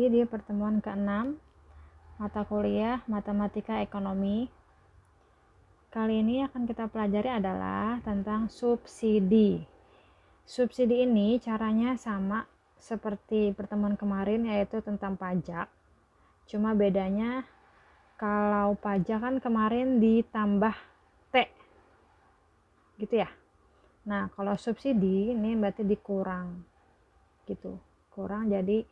lagi di pertemuan ke-6 mata kuliah Matematika Ekonomi. Kali ini akan kita pelajari adalah tentang subsidi. Subsidi ini caranya sama seperti pertemuan kemarin, yaitu tentang pajak. Cuma bedanya kalau pajak kan kemarin ditambah T, gitu ya. Nah, kalau subsidi ini berarti dikurang, gitu. Kurang jadi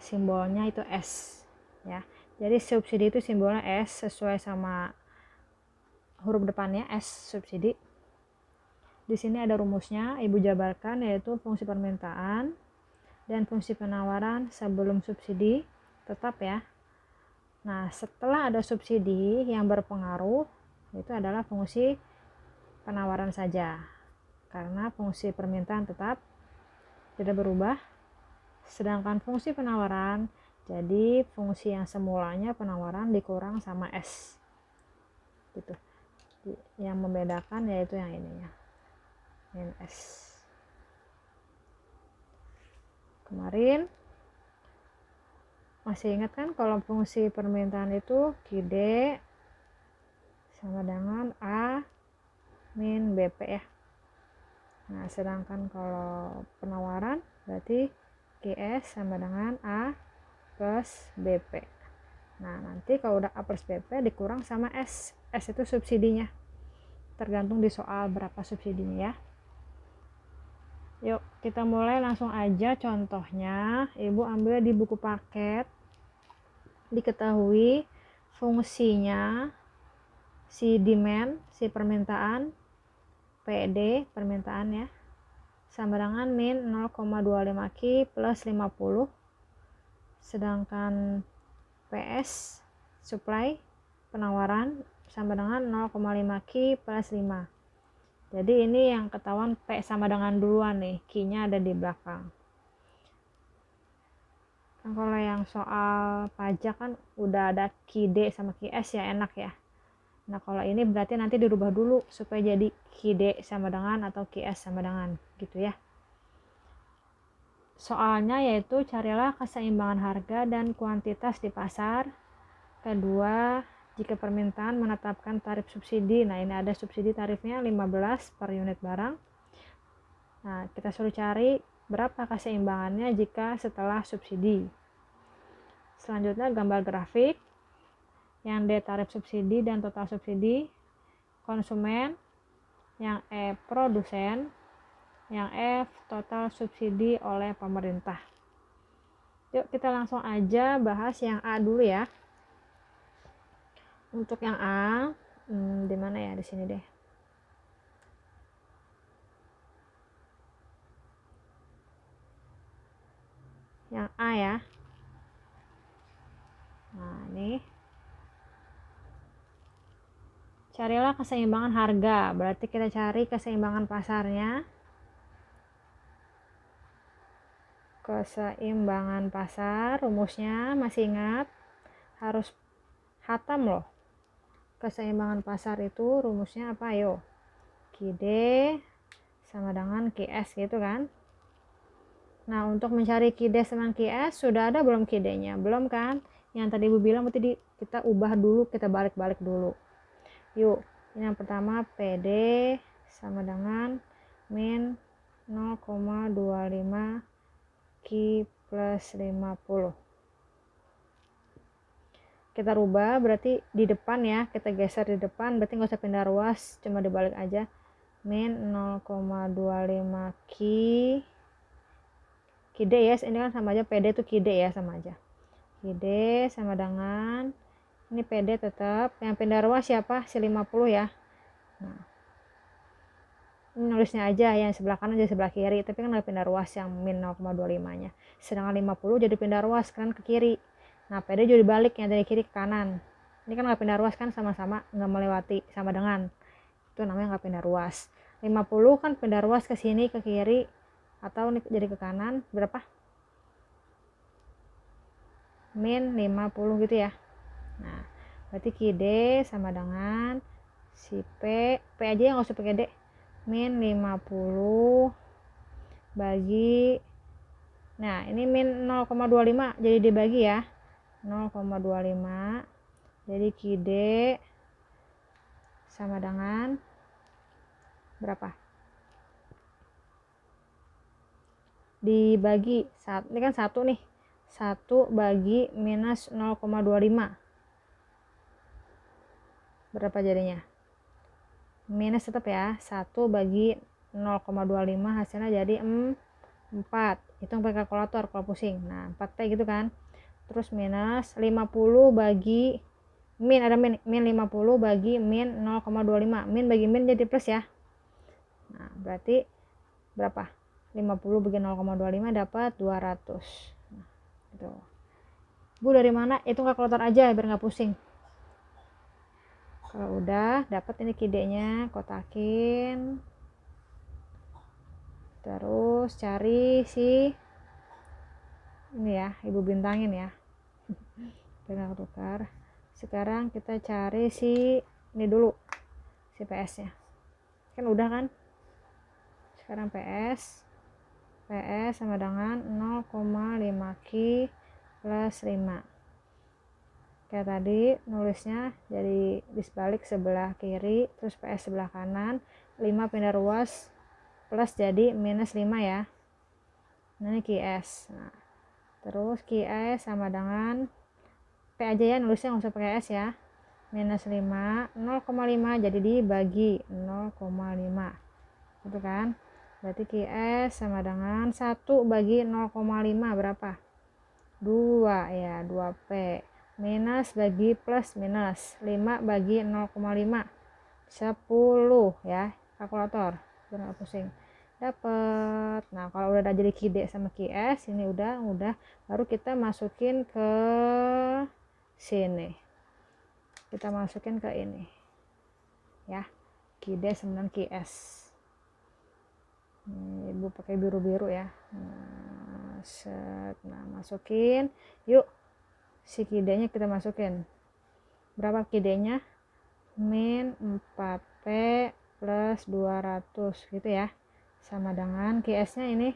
simbolnya itu S, ya. Jadi subsidi itu simbolnya S sesuai sama huruf depannya S, subsidi. Di sini ada rumusnya, Ibu jabarkan, yaitu fungsi permintaan dan fungsi penawaran sebelum subsidi tetap ya. Nah, setelah ada subsidi yang berpengaruh itu adalah fungsi penawaran saja. Karena fungsi permintaan tetap tidak berubah, sedangkan fungsi penawaran jadi fungsi yang semulanya penawaran dikurang sama S, gitu. Yang membedakan yaitu yang ini ya, min S. Kemarin masih ingat kan kalau fungsi permintaan itu QD sama dengan A min BP ya. Nah, sedangkan kalau penawaran berarti QS sama dengan A plus BP. Nah, nanti kalau udah A plus BP dikurang sama S. S itu subsidinya. Tergantung di soal berapa subsidinya ya. Yuk, kita mulai langsung aja contohnya. Ibu ambil di buku paket. Diketahui fungsinya si demand, si permintaan, PD, permintaan ya, sama dengan min 0,25 Q plus 50. Sedangkan PS, supply, penawaran, sama dengan 0,5 Q plus 5. Jadi ini yang ketahuan P sama dengan duluan nih, Q-nya ada di belakang. Kan kalau yang soal pajak kan udah ada QD sama QS ya, enak ya. Nah, kalau ini berarti nanti dirubah dulu supaya jadi QD sama dengan atau QS sama dengan, gitu ya. Soalnya yaitu carilah keseimbangan harga dan kuantitas di pasar. Kedua, jika permintaan menetapkan tarif subsidi. Nah, ini ada subsidi tarifnya 15 per unit barang. Nah, kita suruh cari berapa keseimbangannya jika setelah subsidi. Selanjutnya gambar grafik. Yang D tarif subsidi dan total subsidi. Konsumen. Yang E produsen. Yang F total subsidi oleh pemerintah. Yuk kita langsung aja bahas yang A dulu ya. Untuk yang A, di mana ya? Di sini deh. Yang A ya. Nah, ini. Carilah keseimbangan harga. Berarti kita cari keseimbangan pasarnya. Keseimbangan pasar, rumusnya masih ingat? Harus hatam loh. Keseimbangan pasar itu rumusnya apa? Ayo. QD sama dengan QS gitu kan. Nah, untuk mencari QD sama QS sudah ada belum QD-nya? Belum kan? Yang tadi Ibu bilang berarti kita ubah dulu, kita balik-balik dulu. Yuk, ini yang pertama PD sama dengan min 0,25 Q plus 50. Kita rubah berarti di depan ya, kita geser di depan, berarti nggak usah pindah ruas, cuma dibalik aja. Min 0,25 Q QD ya, ini kan sama aja, PD itu QD ya, sama aja. QD sama dengan, ini PD tetap, yang pindah ruas siapa? Si 50 ya. Nah, ini nulisnya aja yang sebelah kanan jadi sebelah kiri, tapi kan nggak pindah ruas yang min 0,25 nya. Sedangkan 50 jadi pindah ruas kan ke kiri. Nah, PD jadi balik yang dari kiri ke kanan. Ini kan nggak pindah ruas kan, sama-sama nggak melewati, sama dengan. Itu namanya nggak pindah ruas. 50 kan pindah ruas ke sini ke kiri atau ini jadi ke kanan, berapa? Min 50 gitu ya. Nah, berarti QD sama dengan si P aja yang nggak usah pakai D. Min 50 bagi Nah, ini min 0,25 jadi dibagi ya. 0,25 jadi QD sama dengan berapa? Dibagi, ini kan 1 nih. 1 bagi minus 0,25. Berapa jadinya? Minus tetap ya. 1 bagi 0,25 hasilnya jadi 4. Hitung pakai kalkulator kalau pusing. Nah, 4P gitu kan. Terus minus 50 bagi min, ada min 50 bagi min 0,25. Min bagi min jadi plus ya. Nah, berarti berapa? 50 bagi 0,25 dapat 200. Nah, gitu. Bu dari mana? Hitung kalkulator aja biar nggak pusing. Kalau udah dapat ini kidenya, kotakin. Terus cari si ini ya, ibu bintangin ya. Biar nggak tukar. Sekarang kita cari si ini dulu, si PS nya kan udah kan. Sekarang PS sama dengan 0,5 Q plus 5. Kayak tadi nulisnya jadi disebalik sebelah kiri, terus PS sebelah kanan, 5 pindah ruas plus jadi minus 5 ya. Nah ini QS. Nah, terus QS sama dengan P aja ya, nulisnya nggak usah pakai S ya. Minus 5, 0,5 jadi dibagi 0,5 gitu kan. Berarti QS sama dengan 1 bagi 0,5 berapa? 2 ya, 2P. Minus bagi plus minus 5 bagi 0,5 10 ya, kalkulator biar nggak pusing. Dapat. Nah, kalau udah jadi QD sama QS ini udah baru kita masukin ke sini. Kita masukin ke ini ya, QD sama QS. Ibu pakai biru-biru ya. Nah, masukin yuk, si QD-nya kita masukin. Berapa QD-nya? Min 4P plus 200 gitu ya, sama dengan QS-nya ini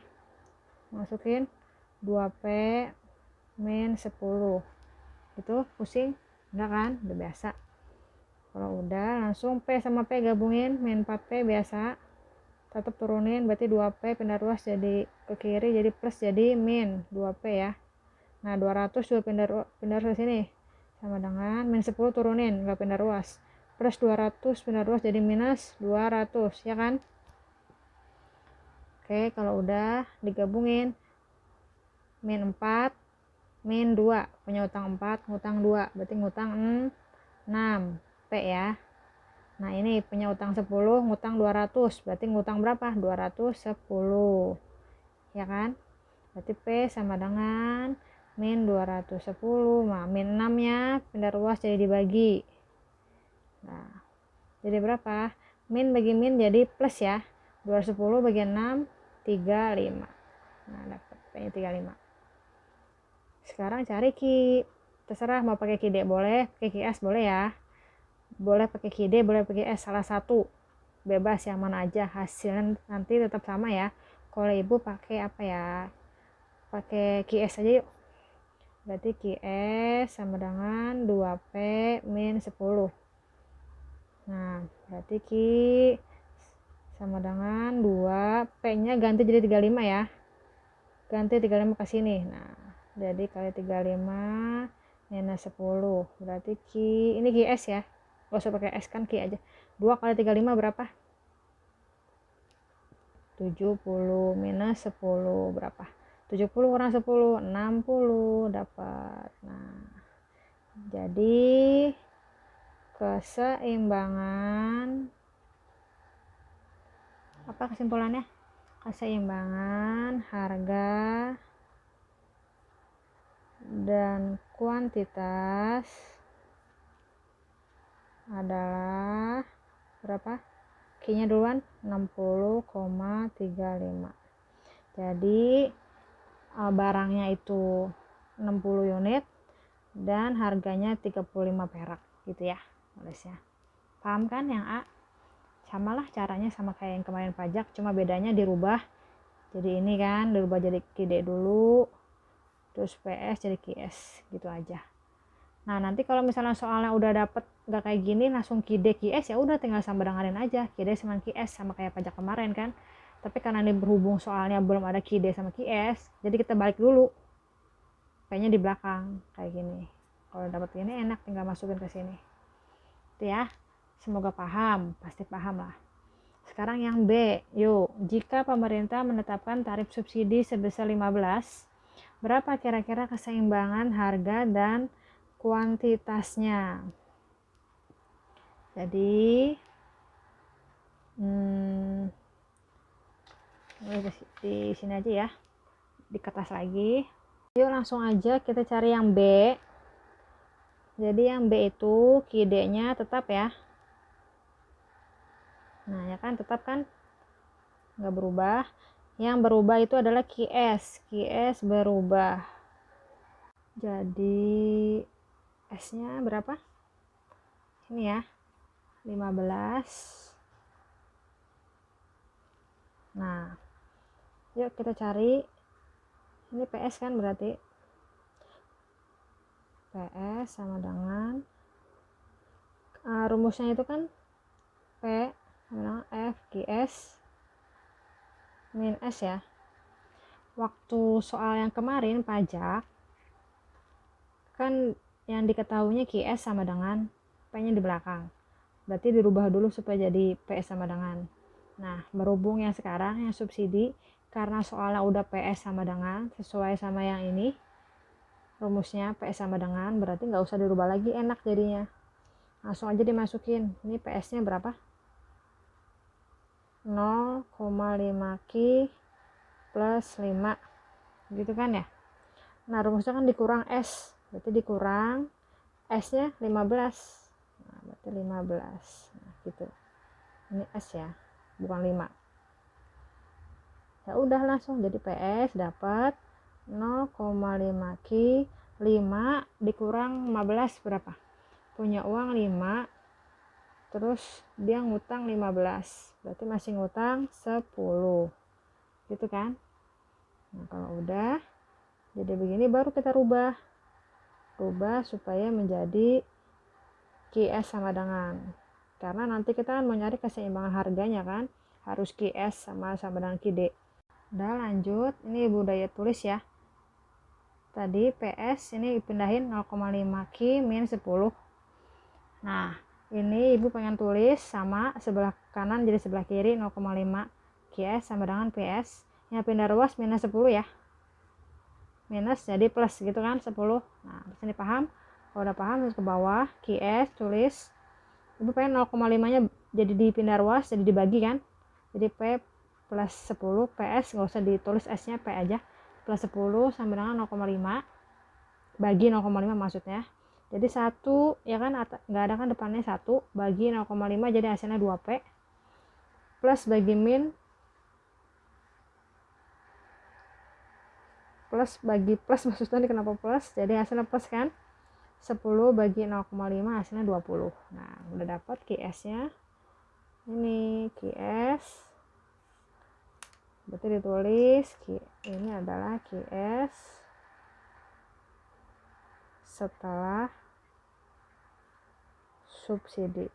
masukin 2P min 10. Itu pusing enggak kan? Udah biasa. Kalau udah langsung P sama P gabungin, min 4P biasa, tetap turunin, berarti 2P pindah ruas jadi ke kiri jadi plus jadi min 2P ya. Nah 200 juga pindah ruas sini sama dengan min 10 turunin nggak pindah ruas, plus 200 pindah ruas jadi minus 200 ya kan. Oke, kalau udah digabungin min 4 min 2, punya utang 4 ngutang 2 berarti ngutang 6 P ya. Nah ini punya utang 10 ngutang 200 berarti ngutang berapa? 210 ya kan. Berarti P sama dengan min 210. Nah min 6 nya pindah ruas jadi dibagi. Nah jadi berapa? Min bagi min jadi plus ya, 210 bagi 6 35. Nah dapat P nya 35. Sekarang cari Q. Terserah mau pakai QD boleh, pakai QS boleh ya. Boleh pakai QD, boleh pakai S, salah satu. Bebas yang mana aja, hasilnya nanti tetap sama ya. Kalau ibu pakai apa ya? Pakai QS aja yuk. Berarti QS sama dengan 2P min 10. Nah, berarti Q sama dengan 2, P-nya ganti jadi 35 ya. Ganti 35 ke sini. Nah, jadi kali 35 minus 10. Berarti Q, ini QS ya. Gak usah pakai S kan, Q aja. 2 kali 35 berapa? 70 minus 10 berapa? 70 kurang 10, 60 dapat. Nah, jadi keseimbangan, apa kesimpulannya? Keseimbangan harga dan kuantitas adalah berapa? Q-nya duluan 60,35. Jadi barangnya itu 60 unit dan harganya 35 perak gitu ya nulisnya. Paham kan yang A? Samalah caranya sama kayak yang kemarin pajak, cuma bedanya dirubah Jadi ini kan dirubah jadi QD dulu, terus PS jadi QS gitu aja. Nah nanti kalau misalnya soalnya udah dapet nggak kayak gini langsung QD QS, ya udah tinggal sama dengerin aja QD sama QS sama kayak pajak kemarin kan. Tapi karena ini berhubung soalnya belum ada QD sama QS, jadi kita balik dulu P-nya di belakang kayak gini. Kalau dapat ini enak tinggal masukin ke sini. Itu ya. Semoga paham, pasti paham lah. Sekarang yang B, yuk. Jika pemerintah menetapkan tarif subsidi sebesar 15, berapa kira-kira keseimbangan harga dan kuantitasnya? Jadi, di sini aja ya, di kertas lagi. Yuk langsung aja kita cari yang B. Jadi yang B itu QD-nya tetap ya. Nah ya kan, tetap kan, nggak berubah. Yang berubah itu adalah QS berubah. Jadi S-nya berapa? Ini ya, 15. Nah, yuk kita cari. Ini PS kan berarti. PS sama dengan rumusnya itu kan P sama dengan F QS min S ya. Waktu soal yang kemarin pajak kan yang diketahuinya QS sama dengan P-nya di belakang. Berarti dirubah dulu supaya jadi PS sama dengan. Nah, berhubung yang sekarang yang subsidi, karena soalnya udah PS sama dengan sesuai sama yang ini, rumusnya PS sama dengan, berarti nggak usah dirubah lagi, enak jadinya. Langsung aja dimasukin. Ini PS-nya berapa? 0,5 Q plus 5 gitu kan ya. Nah rumusnya kan dikurang S, berarti dikurang S-nya 15. Nah, berarti 15. Nah, gitu. Ini S ya, bukan 5. Ya udah langsung jadi PS dapat 0,5 Q, 5 dikurang 15 berapa? Punya uang 5, terus dia ngutang 15, berarti masih ngutang 10 gitu kan. Nah kalau udah jadi begini baru kita rubah supaya menjadi QS sama dengan, karena nanti kita kan mau nyari keseimbangan harganya kan, harus QS sama dengan QD. Udah lanjut, ini ibu Daya tulis ya, tadi PS ini pindahin 0,5 Q min 10. Nah ini ibu pengen tulis sama sebelah kanan jadi sebelah kiri 0,5 QS sama dengan PS, yang pindah ruas minus 10 ya, minus jadi plus gitu kan 10. Nah di sini paham? Kalau udah paham terus ke bawah QS tulis, ibu pengen 0,5 nya jadi dipindah ruas jadi dibagi kan, jadi P plus 10 PS, nggak usah ditulis S nya, P aja, plus 10 sama dengan 0,5 bagi 0,5 maksudnya, jadi 1 ya kan, nggak ada kan depannya 1 bagi 0,5 jadi hasilnya 2P plus bagi min plus bagi plus, maksudnya ini kenapa plus, jadi hasilnya plus kan, 10 bagi 0,5 hasilnya 20. Nah udah dapat QS nya, ini QS, berarti ditulis ini adalah QS setelah subsidi,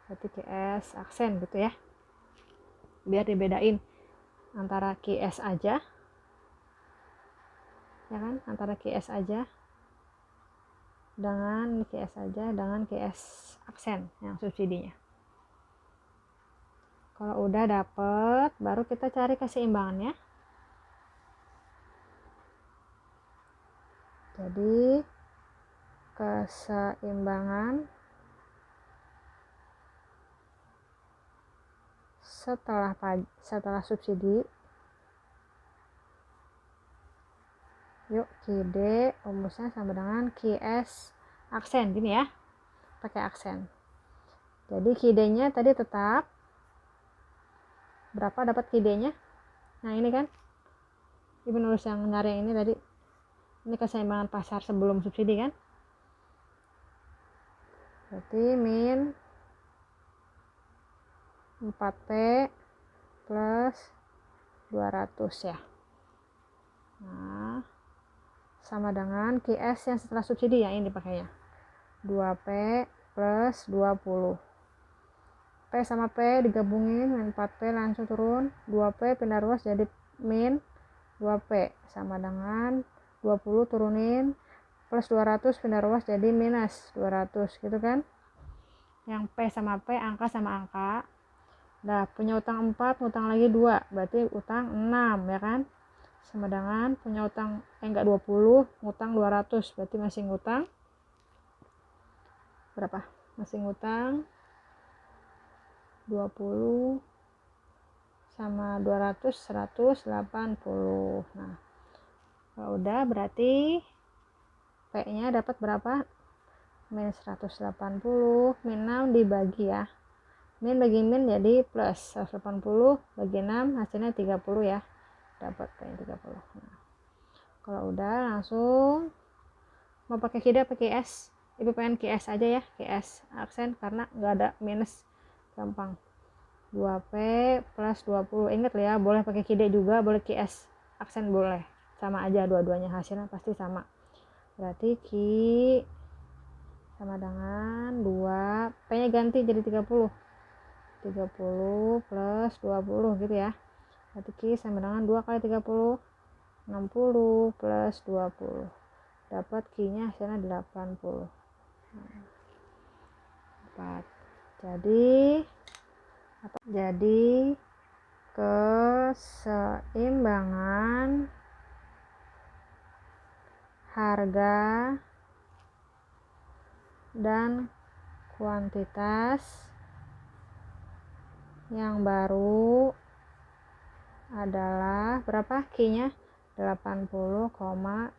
berarti QS aksen gitu ya, biar dibedain antara QS aja ya kan, antara QS aja dengan QS aja dengan QS aksen yang subsidinya. Kalau udah dapet baru kita cari keseimbangannya. Jadi keseimbangan setelah subsidi, yuk QD rumusnya sama dengan QS aksen gini ya, pakai aksen. Jadi QD nya tadi tetap berapa, dapat QD nya, nah ini kan ibu nulis yang nyari yang ini tadi, ini keseimbangan pasar sebelum subsidi kan, berarti min 4P plus 200 ya. Nah, sama dengan QS yang setelah subsidi yang ini pakainya. 2P plus 20. P sama P digabungin, min 4P langsung turun. 2P pindah ruas jadi min 2P. Sama dengan 20 turunin, plus 200 pindah ruas jadi minus 200. Gitu kan? Yang P sama P, angka sama angka. Nah, punya utang 4, utang lagi 2. Berarti utang 6, ya kan? Sama dengan punya utang enggak 20, ngutang 200, berarti masih ngutang berapa? Masih ngutang 20 sama 200 180. Nah, kalau udah berarti P-nya dapat berapa? Min 180, min 6 dibagi ya. Min bagi min jadi plus 180 bagi 6 hasilnya 30 ya. Dapat P-nya 30. Nah, kalau udah langsung mau pakai KID pakai QS, ibu pengen QS aja ya, QS aksen karena nggak ada minus, gampang. 2P plus 20, ingat ya, boleh pakai KID juga, boleh QS aksen boleh, sama aja dua-duanya, hasilnya pasti sama. Berarti Q sama dengan 2, P nya ganti jadi 30 plus 20 gitu ya. Berarti Q sama dengan 2 kali 30, 60 plus 20, dapat Q-nya hasilnya 80. 4. Jadi keseimbangan harga dan kuantitas yang baru adalah berapa Q-nya? 80,30.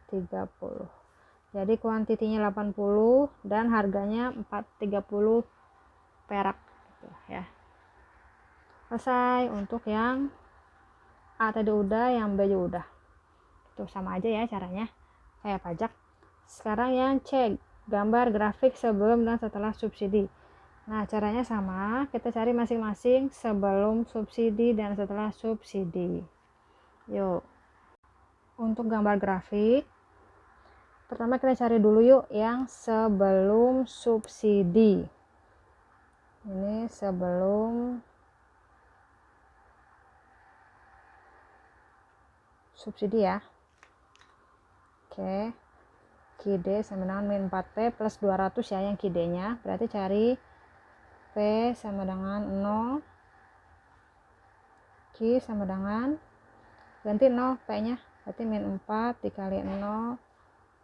Jadi kuantitinya 80 dan harganya 430 perak gitu ya. Selesai. Untuk yang A tadi udah, yang B juga udah. Itu sama aja ya caranya, kayak pajak. Sekarang yang C, gambar grafik sebelum dan setelah subsidi. Nah, caranya sama, kita cari masing-masing sebelum subsidi dan setelah subsidi. Yuk. Untuk gambar grafik, pertama kita cari dulu yuk yang sebelum subsidi. Ini sebelum subsidi ya. Oke. QD sama dengan min 4P plus 200 ya yang QD-nya. Berarti cari P sama dengan 0. Q sama dengan, ganti 0 P-nya. Berarti min 4 dikali 0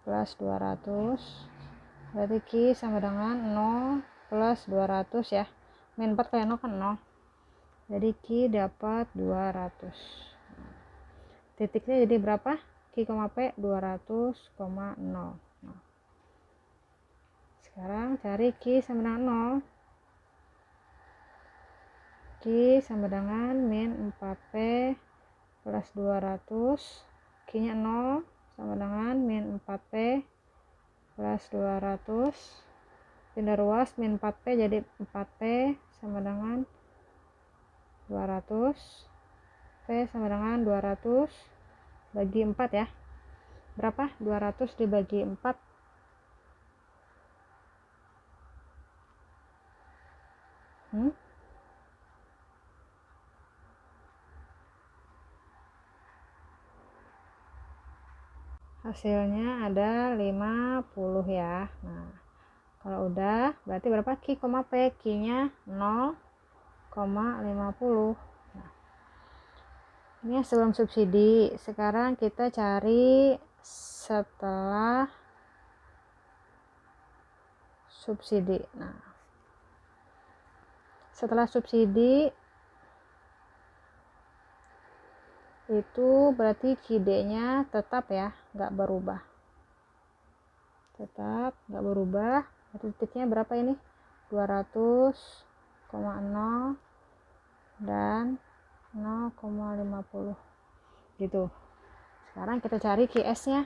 plus 200. Berarti Q sama dengan 0 plus 200 ya. Min 4 kali 0 kan 0. Jadi Q dapat 200. Titiknya jadi berapa? Q, P 200,0. Sekarang cari Q sama dengan 0. Q sama dengan min 4P plus 200. Q nya 0 sama dengan min 4P plus 200. Pindah ruas, min 4P jadi 4P sama dengan 200. P sama dengan 200 bagi 4 ya. Berapa? 200 dibagi 4. Hasilnya ada 50 ya. Nah, kalau udah berarti berapa Q, P? Q nya 0,50. Nah, ini sebelum subsidi. Sekarang kita cari setelah subsidi. Nah, setelah subsidi itu berarti QD-nya tetap ya, nggak berubah. Tetap nggak berubah. Titiknya berapa ini? 200,0 dan 0,50 gitu. Sekarang kita cari QS-nya.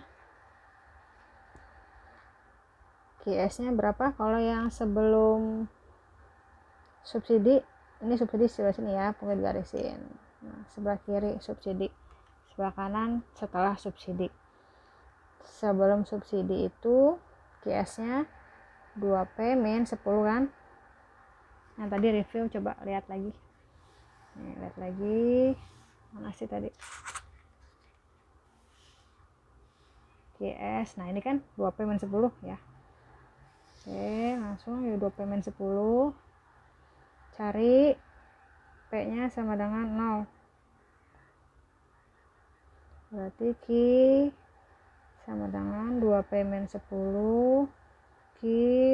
QS-nya berapa? Kalau yang sebelum subsidi, ini subsidi sebelah sini ya, pokoknya digarisin. Nah, sebelah kiri subsidi, sebelah kanan setelah subsidi. Sebelum subsidi itu QS-nya 2P min 10 kan. Yang tadi review, coba lihat lagi. Nih, lihat lagi. Mana sih tadi? QS. Nah, ini kan 2P min 10 ya. Oke, langsung ya 2P min 10. Cari P-nya sama dengan 0. Berarti Q sama dengan 2P min 10. Q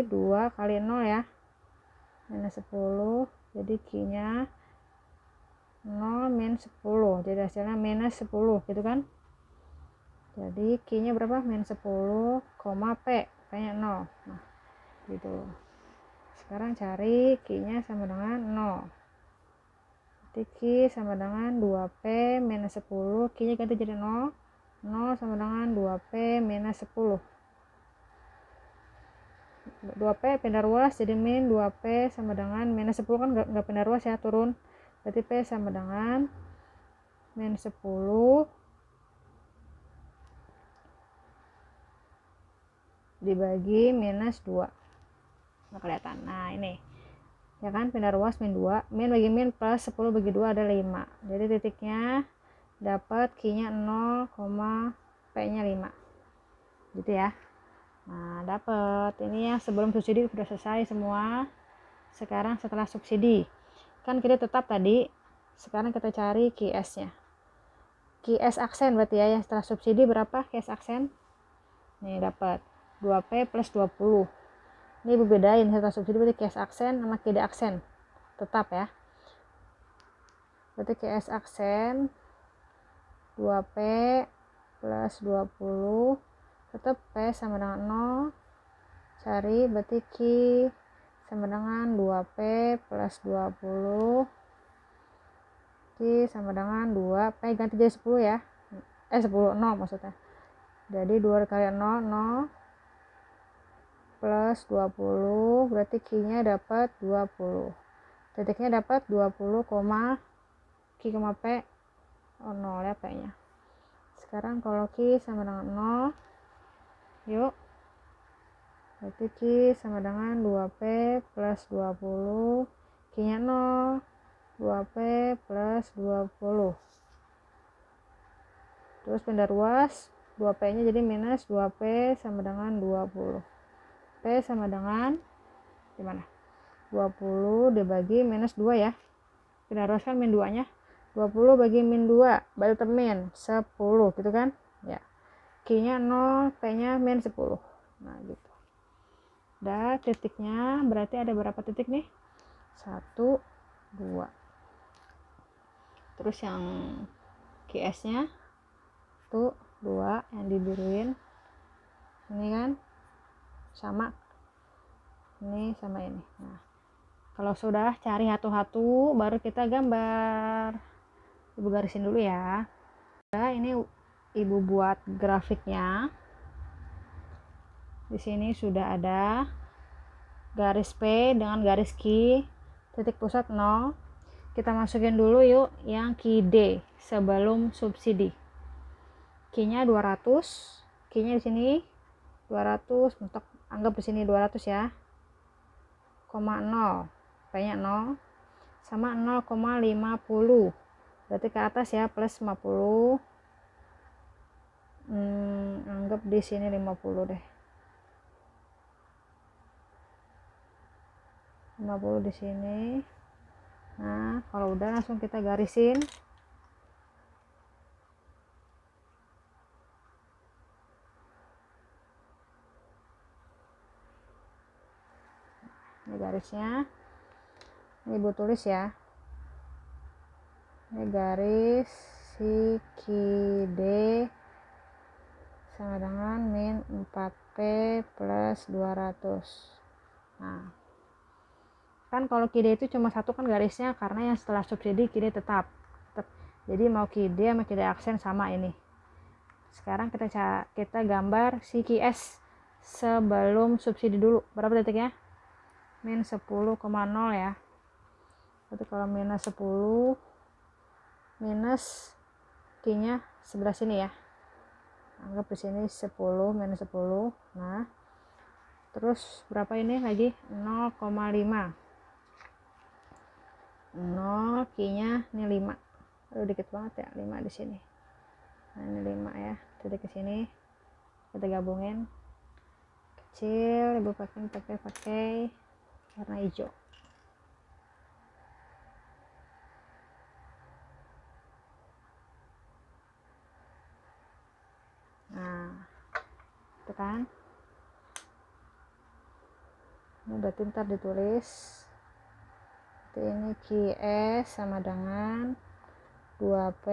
2 kali 0 ya. Minus 10. Jadi Q-nya 0 min 10. Jadi hasilnya minus 10 gitu kan. Jadi Q-nya berapa? Min 10, P. P-nya 0. Nah, gitu. Sekarang cari Q-nya sama dengan 0. Berarti Q sama dengan 2P minus 10. Q-nya ganti jadi 0. 0 sama dengan 2P minus 10. 2P pindah ruas jadi min 2P sama dengan minus 10 kan nggak pindah ruas ya, turun. Berarti P sama dengan min 10 dibagi minus 2. Nggak kelihatan. Nah, ini. Ya kan, pindah ruas min 2. Min bagi min plus 10 bagi 2 ada 5. Jadi titiknya dapat Q-nya 0, P-nya 5. Gitu ya. Nah, dapat. Ini yang sebelum subsidi sudah selesai semua. Sekarang setelah subsidi. Kan kita tetap tadi. Sekarang kita cari QS-nya. QS aksen berarti ya, yang setelah subsidi berapa QS aksen? Nih dapat 2P plus 20. Ini bebedain setelah subsidi berarti QS aksen sama QD aksen. Tetap ya. Berarti QS aksen 2P plus 20 tetap P sama dengan 0. Cari berarti Q sama dengan 2P plus 20. Q sama dengan 2. P ganti jadi 10 ya. 10, 0 maksudnya. Jadi 2 kali 0, 0 plus 20. Berarti Q-nya dapat 20. Titiknya dapat 20, Q, P. 0 ya P-nya. Sekarang kalau Q sama dengan 0. Yuk. Berarti Q sama dengan 2P plus 20. Q-nya 0. 2P plus 20. Terus pindah ruas. 2P-nya jadi minus 2P sama dengan 20. P sama dengan gimana? 20 dibagi minus 2 ya. Pindah ruas kan min 2-nya. 20 bagi min 2. Berarti min 10 gitu kan? Ya. Q-nya 0, P-nya min 10. Nah, gitu. Dan titiknya berarti ada berapa titik nih? 1, 2. Terus yang QS-nya tuh 2 yang dibiruin. Ini kan sama. Ini sama ini. Nah, kalau sudah cari satu-satu baru kita gambar. Ibu garisin dulu ya. Nah, ini Ibu buat grafiknya. Di sini sudah ada garis P dengan garis Q, titik pusat 0. Kita masukin dulu yuk yang QD sebelum subsidi. Q-nya 200, Q-nya di sini 200, untuk anggap di sini 200 ya. 0, P-nya 0 sama 0,50. Berarti ke atas ya, plus 50. Anggap di sini 50 deh. 50 di sini. Nah, kalau udah langsung kita garisin. Ini garisnya. Ini Ibu tulis ya. Ini garis si QD sama dengan min 4P plus 200. Nah, kan kalau QD itu cuma satu kan garisnya, karena yang setelah subsidi QD tetap. Jadi mau QD sama QD aksen sama ini. Sekarang kita gambar si QS sebelum subsidi dulu. Berapa detiknya? Min 10,0 ya. Berarti kalau minus 10, minus Q-nya sebelah sini ya. Anggap di sini 10 minus 10. Nah, terus berapa ini lagi? 0,5. 0, Q-nya ini 5. Aduh, dikit banget ya, 5 di sini. Nah, ini 5 ya. Titik ke sini. Kita gabungin. Kecil, Ibu pakai warna hijau. Nah, itu kan. Ini berarti ntar ditulis. Ini QS sama dengan 2P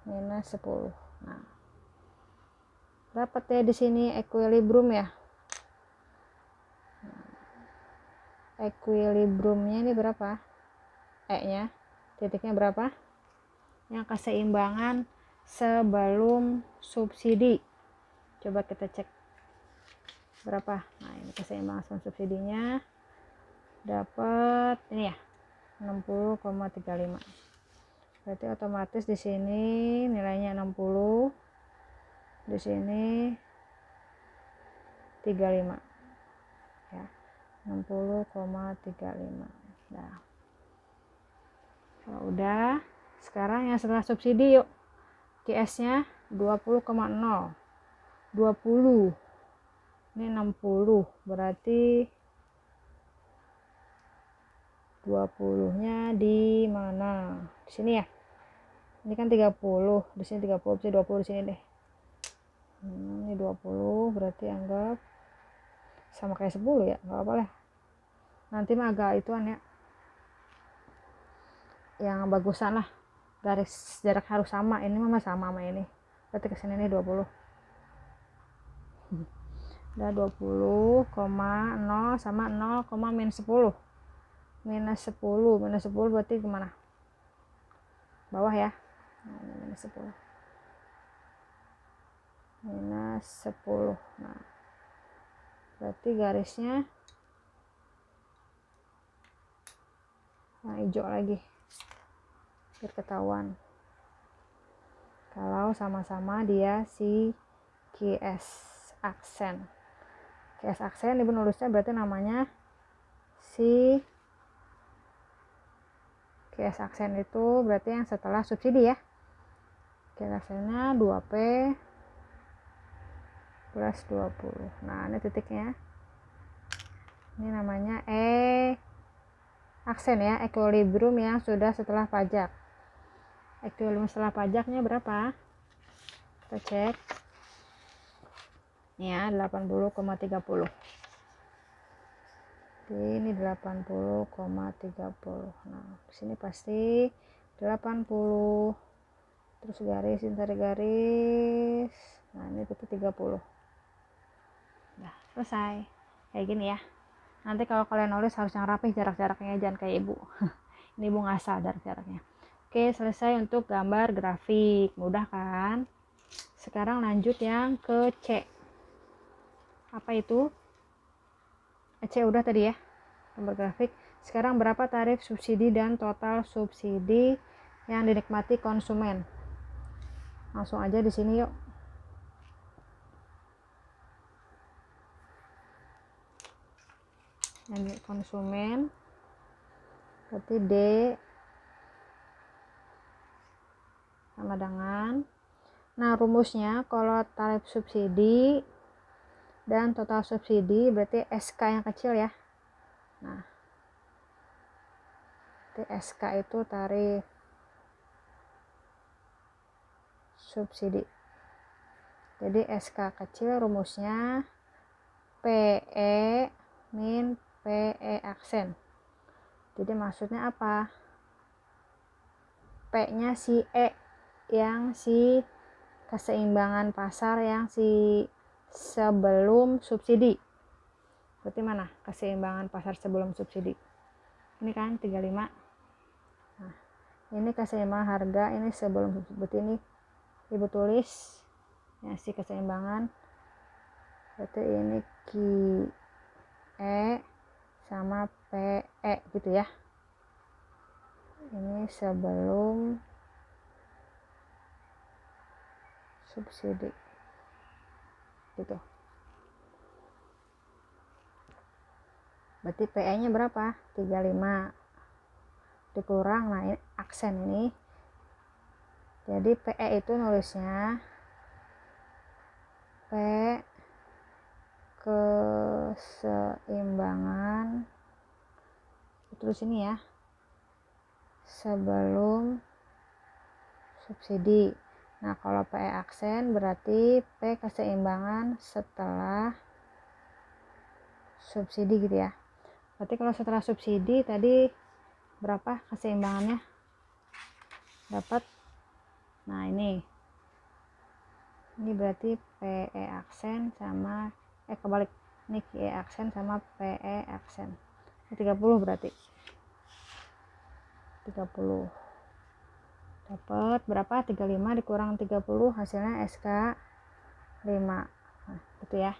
minus 10. Nah, dapat ya di sini equilibrium ya. Equilibriumnya ini berapa? E-nya, titiknya berapa? Yang keseimbangan sebelum subsidi. Coba kita cek berapa. Nah, ini keseimbangan sebelum subsidinya dapat ini ya, 60,35. Berarti otomatis di sini nilainya 60, di sini 35 ya, 60,35. Nah, kalau udah, sekarang yang setelah subsidi yuk. QS nya 20,0, 20, ini 60, berarti 20 nya di mana? Di sini ya. Ini kan 30, di sini 30, bisa 20 di sini deh. Ini 20, berarti anggap sama kayak 10 ya, nggak apa lah. Nanti mah agak ituan ya, yang bagusan lah, garis jarak harus sama. Ini mah sama sama ini, berarti kesini nih 20. Udah 20,0 sama 0, minus 10. Minus 10 berarti kemana? Bawah ya. Nah, minus 10. Minus 10. Nah, berarti garisnya yang hijau lagi, biar ketahuan kalau sama-sama dia si QS aksen. QS aksen ibu nulisnya berarti namanya si QS aksen itu berarti yang setelah subsidi ya. QS aksennya 2P plus 20. Nah, ini titiknya. Ini namanya aksen ya, equilibrium yang sudah setelah pajak. Equilibrium setelah pajaknya berapa? Kita cek. Ya, 80,30. Ini 80,30. Nah, di sini pasti 80. Terus garis, tarik garis. Nah, ini titik 30. Nah, selesai. Kayak gini ya. Nanti kalau kalian nulis harus yang rapih jarak-jaraknya, jangan kayak ibu. Ini ibu ngasal jarak-jaraknya. Oke, selesai untuk gambar grafik. Mudah kan? Sekarang lanjut yang ke C. Apa itu? C udah tadi ya, gambar grafik. Sekarang berapa tarif subsidi dan total subsidi yang dinikmati konsumen? Langsung aja di sini yuk. Yang konsumen berarti D sama dengan, nah rumusnya kalau tarif subsidi dan total subsidi berarti SK yang kecil ya. Nah, SK itu tarif subsidi. Jadi SK kecil rumusnya PE min PE aksen. Jadi maksudnya apa? P-nya si E, yang si keseimbangan pasar yang si sebelum subsidi. Berarti mana keseimbangan pasar sebelum subsidi? Ini kan 35. Nah, ini keseimbangan harga, ini sebelum subsidi. Berarti ini ibu tulis ya, si keseimbangan. Berarti ini QE sama PE gitu ya. Ini sebelum subsidi gitu. Berarti PE nya berapa? 35 dikurang, nah ini aksen ini, jadi PE itu nulisnya P keseimbangan, terus ini ya, sebelum subsidi. Nah kalau PE aksen berarti P keseimbangan setelah subsidi gitu ya. Berarti kalau setelah subsidi tadi berapa keseimbangannya? Dapat. Nah ini berarti PE aksen sama kebalik. Ini QE aksen sama PE aksen. 30 berarti. 30. Dapat berapa? 35 dikurang 30 hasilnya SK 5. Nah, gitu ya.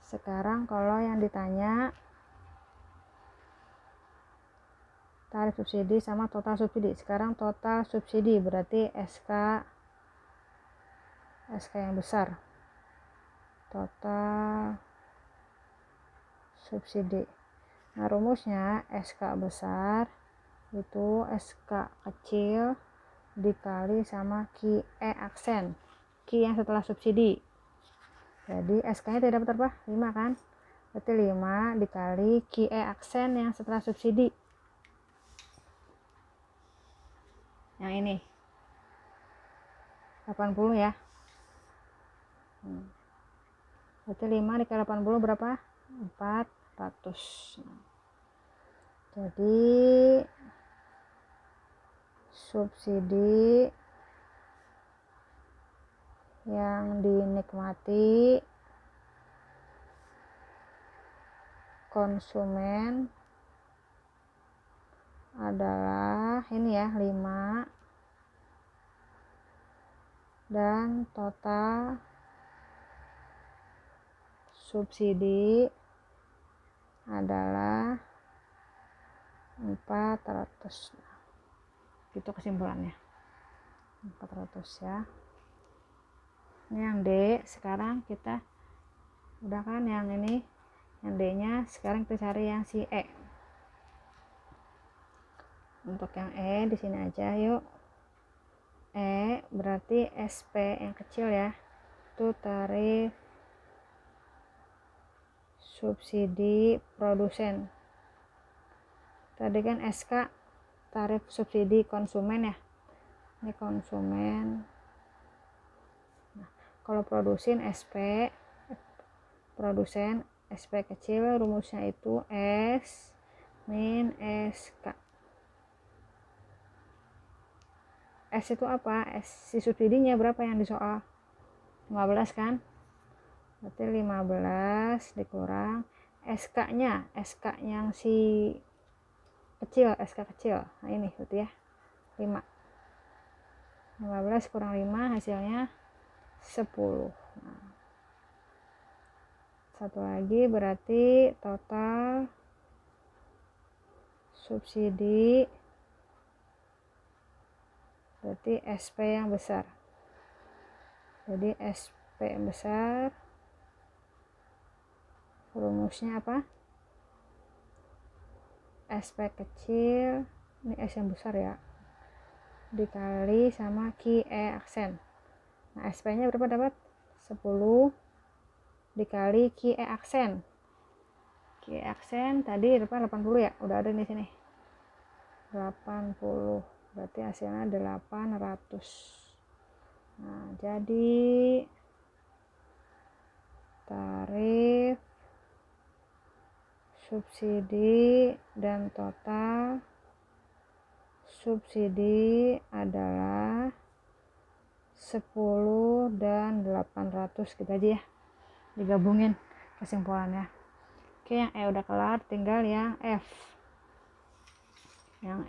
Sekarang kalau yang ditanya tarif subsidi sama total subsidi. Sekarang total subsidi berarti SK yang besar. Total subsidi. Nah, rumusnya SK besar itu SK kecil dikali sama QE aksen. Q yang setelah subsidi. Jadi SK nya tidak dapat apa? 5 kan? Berarti 5 dikali QE aksen yang setelah subsidi. Yang ini 80 ya. Berarti 5 dikali 80 berapa? 400. Jadi subsidi yang dinikmati konsumen adalah ini ya, 5, dan total subsidi adalah 400. Itu kesimpulannya. 400 ya. Ini yang D. Sekarang kita udah kan yang ini, yang D nya. Sekarang kita cari yang si E. Untuk yang E di sini aja yuk. E berarti SP yang kecil ya, itu tarif subsidi produsen. Tadi kan SK tarif subsidi konsumen ya, ini konsumen. Nah, kalau produsen SP, produsen SP kecil, rumusnya itu S min SK. S itu apa? S si subsidinya berapa yang di soal? 15 kan? Berarti 15 dikurang SK nya yang si kecil, SK kecil. Nah ini berarti ya 5. 15 kurang 5 hasilnya 10. Nah, satu lagi berarti total subsidi berarti SP yang besar. Jadi SP yang besar rumusnya apa? SP kecil, ini S yang besar ya, dikali sama QE aksen. Nah SP nya berapa dapat? 10 dikali QE aksen. QE aksen tadi berapa? 80 ya, udah ada di sini 80, berarti hasilnya 800. Nah jadi tarif subsidi dan total subsidi adalah 10 dan 800 gitu aja ya, digabungin kesimpulannya. Oke, yang E udah kelar, tinggal yang F. Yang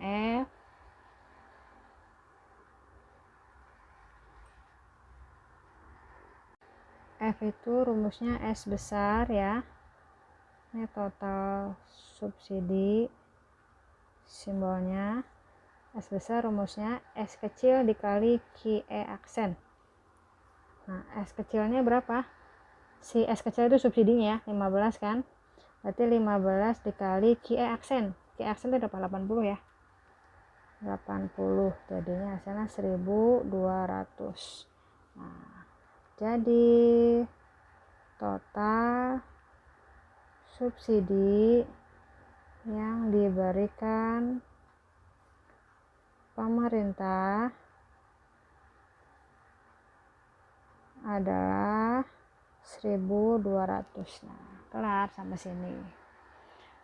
F itu rumusnya S besar ya, ini total subsidi, simbolnya S besar, rumusnya S kecil dikali QE aksen. Nah, S kecilnya berapa? Si S kecil itu subsidinya ya, 15 kan? Berarti 15 dikali QE aksen. QE aksen itu dapat 80 ya. 80, jadinya hasilnya 1.200. Nah, jadi total subsidi yang diberikan pemerintah adalah 1.200. Nah, kelar sampai sini.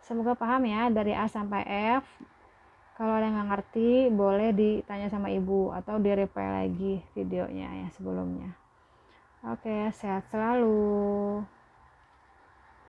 Semoga paham ya dari A sampai F. Kalau ada yang nggak ngerti, boleh ditanya sama ibu atau di replay lagi videonya yang sebelumnya. Oke, sehat selalu.